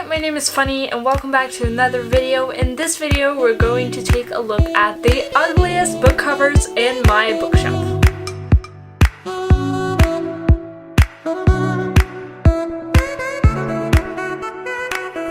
Hi, my name is Funny and welcome back to another video. In this video, we're going to take a look at the ugliest book covers in my bookshelf.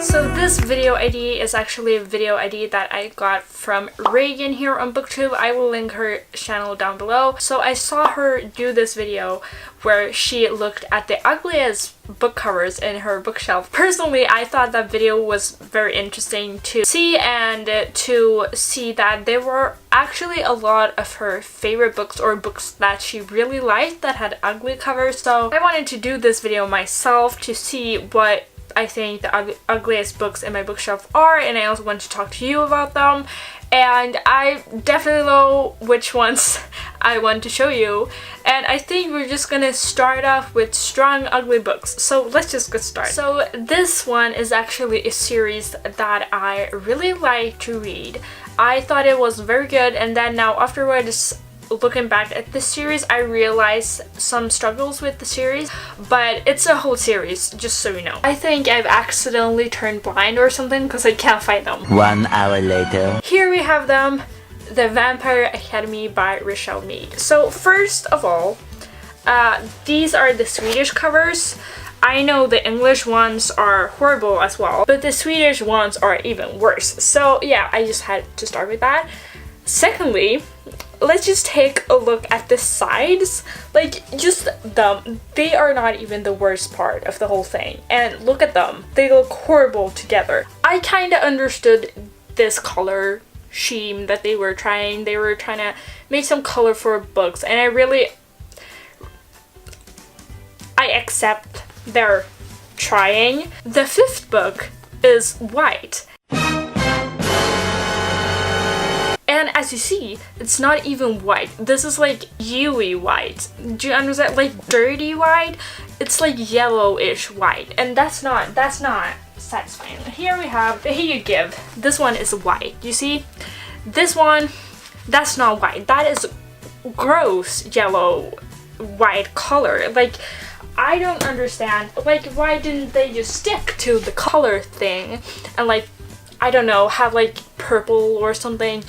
So this video ID is actually a video ID that I got from Regan here on BookTube. I will link her channel down below. So I saw her do this video where she looked at the ugliest book covers in her bookshelf. Personally, I thought that video was very interesting to see, and to see that there were actually a lot of her favorite books or books that she really liked that had ugly covers. So I wanted to do this video myself to see what I think the ugliest books in my bookshelf are, and I also want to talk to you about them. And I definitely know which ones I want to show you. And I think we're just gonna start off with strong ugly books. So let's just get started. So this one is actually a series that I really like to read. I thought it was very good, and then now afterwards, looking back at this series, I realized some struggles with the series, but it's a whole series, just so you know. I think I've accidentally turned blind or something because I can't find them. 1 hour later. Here we have them, The Vampire Academy by Rachel Mead. So first of all, these are the Swedish covers. I know the English ones are horrible as well, but the Swedish ones are even worse. So yeah, I just had to start with that. Secondly, let's just take a look at the sides. Like, just them. They are not even the worst part of the whole thing. And look at them. They look horrible together. I kind of understood this color scheme that they were trying. They were trying to make some colorful books, and I accept their trying. The fifth book is white. And as you see, it's not even white. This is like dewy white. Do you understand? Like dirty white? It's like yellowish white. And that's not satisfying. Here we have the Here You Give. This one is white. You see? This one, that's not white. That is gross yellow white color. Like, I don't understand. Like, why didn't they just stick to the color thing and, like, I don't know, have like purple or something?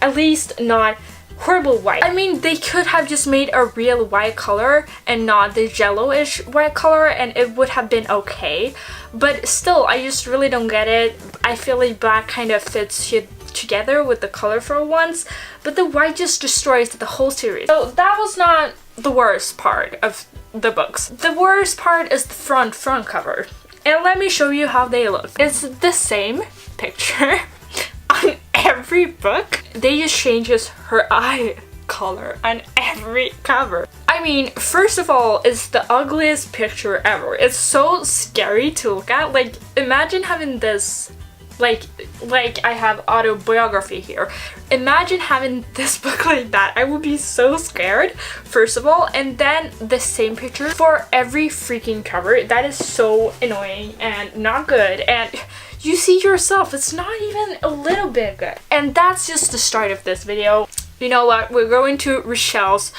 At least not horrible white. I mean, they could have just made a real white color and not the yellowish white color, and it would have been okay. But still, I just really don't get it. I feel like black kind of fits together with the colorful ones, but the white just destroys the whole series. So that was not the worst part of the books. The worst part is the front cover. And let me show you how they look. It's the same picture on every book. They just changes her eye color on every cover. I mean, first of all, it's the ugliest picture ever. It's so scary to look at. Like, imagine having this, like I have autobiography here. Imagine having this book like that. I would be so scared, first of all. And then the same picture for every freaking cover. That is so annoying and not good. And you see yourself, it's not even a little bit good. And that's just the start of this video. You know what? We're going to Rachel's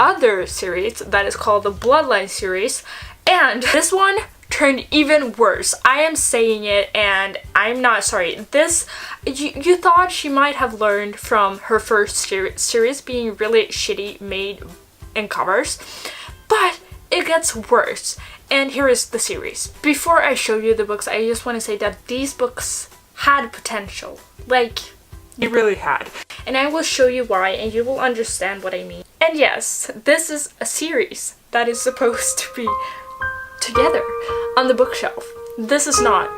other series that is called the Bloodline Series. And this one turned even worse. I am saying it, and I'm not sorry. This, you thought she might have learned from her first series being really shitty made in covers, but it gets worse. And here is the series. Before I show you the books, I just want to say that these books had potential. Like, they really had. And I will show you why, and you will understand what I mean. And yes, this is a series that is supposed to be together on the bookshelf. This is not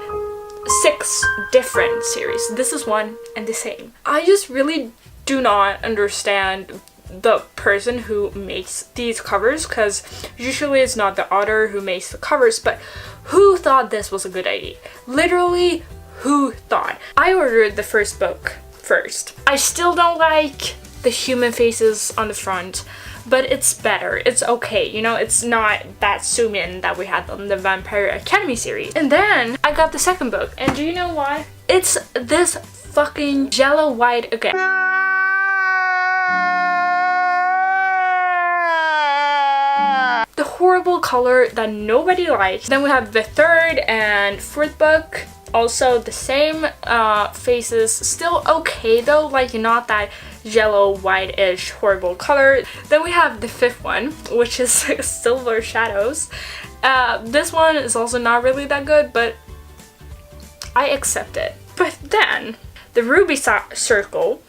6 different series. This is one and the same. I just really do not understand the person who makes these covers, because usually it's not the author who makes the covers, but who thought this was a good idea? Literally, who thought? I ordered the first book first. I still don't like the human faces on the front, but it's better. It's okay, you know, it's not that zoom in that we had on the Vampire Academy series. And then I got the second book, and do you know why? It's this fucking yellow white again. The horrible color that nobody liked. Then we have the third and fourth book. Also the same faces, still okay though, like not that yellow white-ish horrible color. Then we have the fifth one, which is Silver Shadows. This one is also not really that good, but I accept it. But then the Ruby Circle,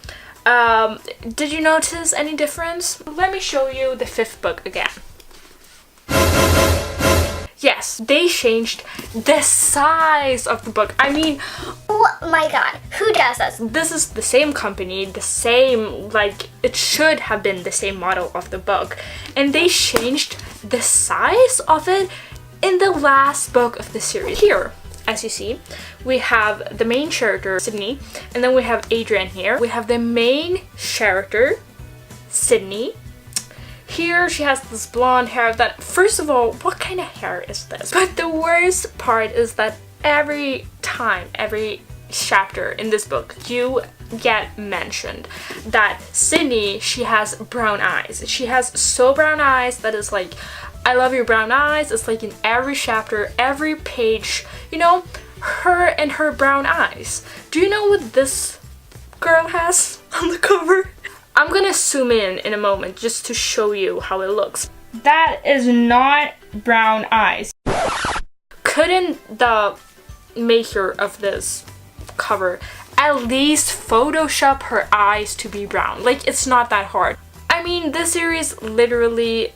did you notice any difference? Let me show you the fifth book again. Yes, they changed the size of the book. I mean, oh my god, who does this? This is the same company, the same, like, it should have been the same model of the book. And they changed the size of it in the last book of the series. Here, as you see, we have the main character, Sydney, and then we have Adrian here. We have the main character, Sydney. Here she has this blonde hair that, first of all, what kind of hair is this? But the worst part is that every time, every chapter in this book, you get mentioned that Sydney, she has brown eyes. She has so brown eyes that is like, I love your brown eyes. It's like in every chapter, every page, you know, her and her brown eyes. Do you know what this girl has on the cover? I'm gonna zoom in a moment just to show you how it looks. That is not brown eyes. Couldn't the maker of this cover at least Photoshop her eyes to be brown? Like, it's not that hard. I mean, this series literally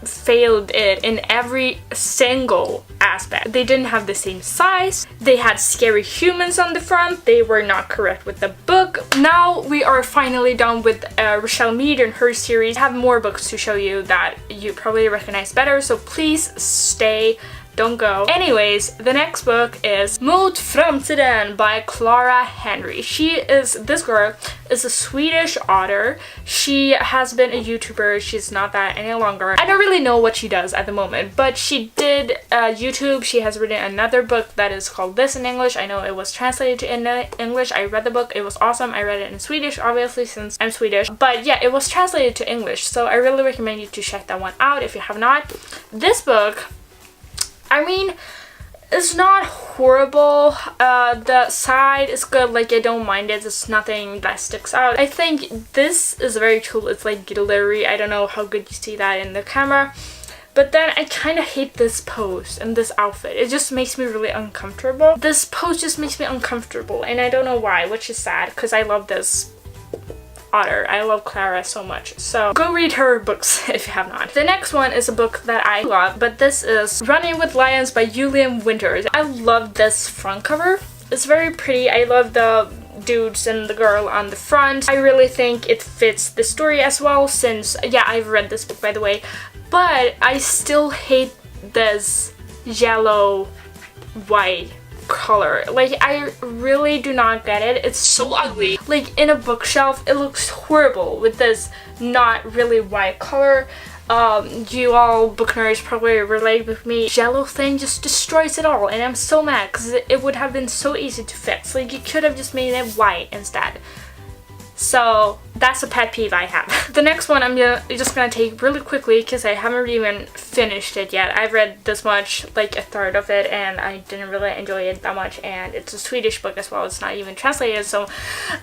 failed it in every single aspect. They didn't have the same size. They had scary humans on the front. They were not correct with the book. Now we are finally done with Rochelle Mead and her series. I have more books to show you that you probably recognize better, so please stay. Don't go. Anyways, the next book is Mot Framtiden by Clara Henry. This girl is a Swedish author. She has been a YouTuber. She's not that any longer. I don't really know what she does at the moment, but she did YouTube. She has written another book that is called This in English. I know it was translated to English. I read the book. It was awesome. I read it in Swedish, obviously, since I'm Swedish. But yeah, it was translated to English, so I really recommend you to check that one out if you have not. This book, I mean, it's not horrible. The side is good, like I don't mind it. It's nothing that sticks out. I think this is very cool. It's like glittery. I don't know how good you see that in the camera. But then I kind of hate this pose and this outfit. It just makes me really uncomfortable. This pose just makes me uncomfortable and I don't know why, which is sad because I love this author. I love Clara so much. So go read her books if you have not. The next one is a book that I love, but this is Running with Lions by Julian Winters. I love this front cover. It's very pretty. I love the dudes and the girl on the front. I really think it fits the story as well since, yeah, I've read this book by the way, but I still hate this yellow white color. Like, I really do not get it. It's so ugly. Like, in a bookshelf, it looks horrible with this not really white color. You all book nerds probably relate with me. Yellow thing just destroys it all, and I'm so mad because it would have been so easy to fix. Like, you could have just made it white instead. So that's a pet peeve I have. The next one I'm just gonna take really quickly because I haven't even finished it yet. I've read this much, like a third of it, and I didn't really enjoy it that much, and it's a Swedish book as well. It's not even translated, so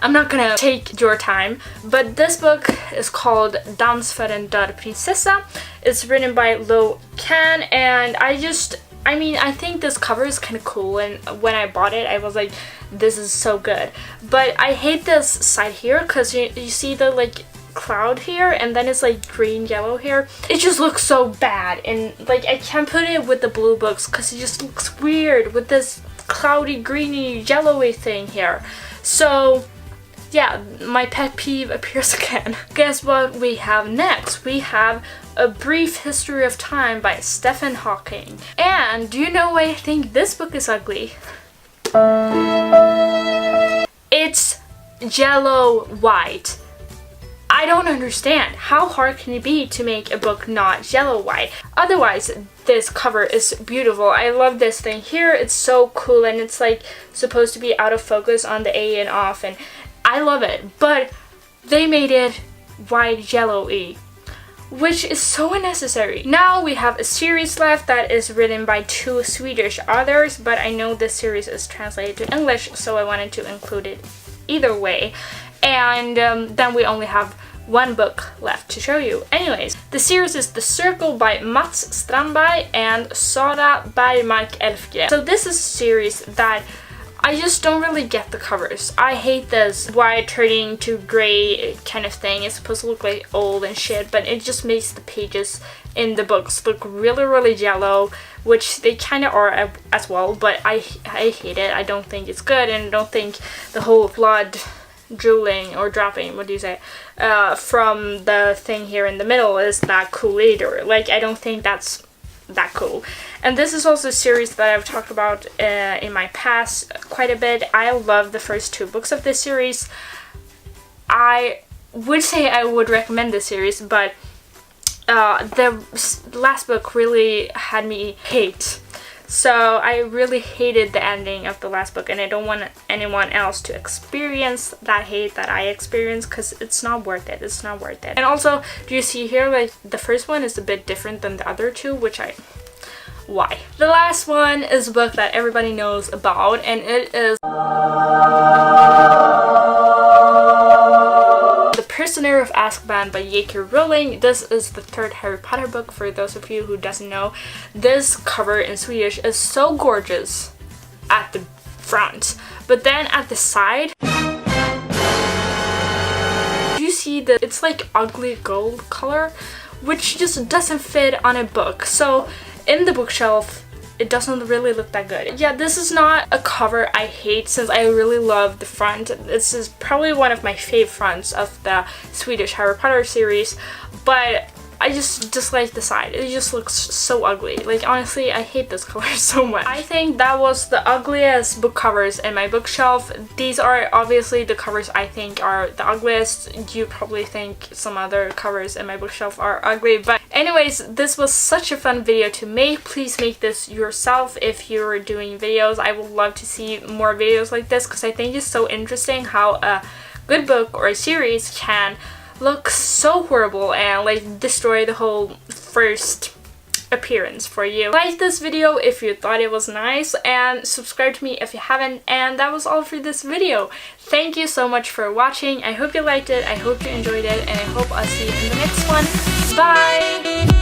I'm not gonna take your time. But this book is called Dans för en död prinsessa. It's written by Lo Can, and I think this cover is kind of cool, and when I bought it I was like, this is so good. But I hate this side here because you see the like cloud here and then it's like green yellow here. It just looks so bad, and like I can't put it with the blue books because it just looks weird with this cloudy greeny yellowy thing here. So yeah, my pet peeve appears again. Guess what we have next? We have A Brief History of Time by Stephan Hawking. And do you know why I think this book is ugly? It's yellow white. I don't understand. How hard can it be to make a book not yellow white? Otherwise, this cover is beautiful. I love this thing here. It's so cool, and it's like supposed to be out of focus on the A and off, and I love it. But they made it white yellowy. which is so unnecessary. Now we have a series left that is written by 2 Swedish authors, but I know this series is translated to English, so I wanted to include it either way. And then we only have 1 book left to show you. Anyways, the series is The Circle by Mats Strandberg and Sara Bergmark Elfgren. So this is a series that I just don't really get the covers. I hate this white turning to gray kind of thing. It's supposed to look like old and shit, but it just makes the pages in the books look really yellow, which they kind of are as well, but I hate it. I don't think it's good, and I don't think the whole blood drooling or dropping, what do you say, from the thing here in the middle is that cool either. Like, I don't think that's that cool. And this is also a series that I've talked about in my past quite a bit. I love the first 2 books of this series. I would say I would recommend this series, but the last book really had me hate. So I really hated the ending of the last book, and I don't want anyone else to experience that hate that I experienced, because it's not worth it. It's not worth it. And also, do you see here, like, the first one is a bit different than the other 2, which why? The last one is a book that everybody knows about, and it is The Prisoner of Azkaban by J.K. Rowling. This is the 3rd Harry Potter book, for those of you who doesn't know. This cover in Swedish is so gorgeous at the front, but then at the side, you see that it's like ugly gold color, which just doesn't fit on a book. So in the bookshelf, it doesn't really look that good. Yeah, this is not a cover I hate, since I really love the front. This is probably one of my fave fronts of the Swedish Harry Potter series, but I just dislike the side. It just looks so ugly. Like, honestly, I hate this color so much. I think that was the ugliest book covers in my bookshelf. These are obviously the covers I think are the ugliest. You probably think some other covers in my bookshelf are ugly, but anyways, this was such a fun video to make. Please make this yourself if you're doing videos. I would love to see more videos like this, because I think it's so interesting how a good book or a series can look so horrible and like destroy the whole first appearance for you. Like this video if you thought it was nice, and subscribe to me if you haven't. And that was all for this video. Thank you so much for watching. I hope you liked it, I hope you enjoyed it, and I hope I'll see you in the next one. Bye!